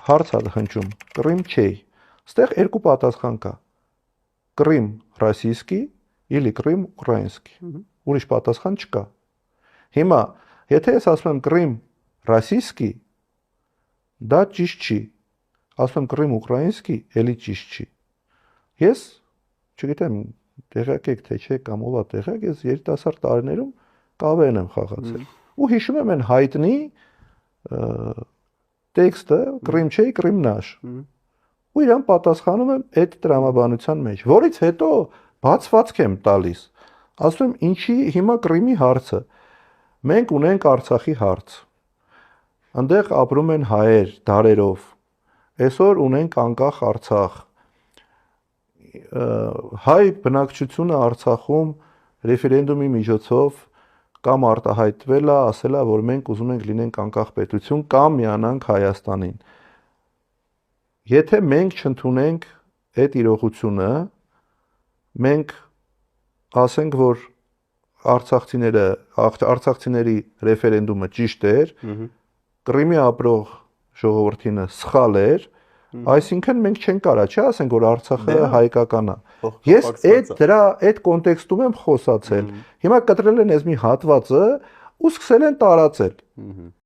հարց է հնչում, Կրիմ չէ։ Ստեղ երկու պատասխան կա։ Կրիմ ռոսիյսկի или Կրիմ ուկրաինսկի։ Ուրիշ պատասխան չկա։ Հիմա, եթե ես ասում եմ Կրիմ ռոսիյսկի, դա ճիշտ չի։ Ասում եմ Կրիմ ուկրաինսկի, էլի ճիշտ չի։ Ես, չգիտեմ, տեղյակ եք թե չէ կամ ով է տեղյակ, ես երիտասարդ տարիներում կավեն եմ խաղացել։ Ու հիշում եմ այն հայտնի տեքստը Կրիմ չէ, Կրիմ նաշ։ Ու իրան պատասխանում եմ այդ տրամաբանության մեջ, որից հետո բացվածք եմ տալիս։ Ասում եմ, ինչի հիմա Կրիմի հարցը։ Մենք ունենք Արցախի հարց։ Այնտեղ ապրում են հայեր դարերով։ Այսօր ունենք անկախ Արցախ։ Հայ բնակչությունը Արցախում ռեֆերենդումի միջոցով կամ արտահայտվել է, ասել է, որ մենք ուզում ենք լինենք անկախ պետություն կամ միանանք Հայաստանին։ Եթե մենք չընդունենք այդ իրողությունը, մենք ասենք, որ արցախցիների ռեֆերենդումը ճիշտ էր, Կրիմի ապրող ժողովրդինը սխալ էր, այսինքն մենք չենք կարա, չէ՞, ասենք, որ Արցախը հայկական է։ Ես այդ կոնտեքստում եմ խոսացել։ Հիմա կտրել են այս մի հատվածը ու սկսել են տարածել։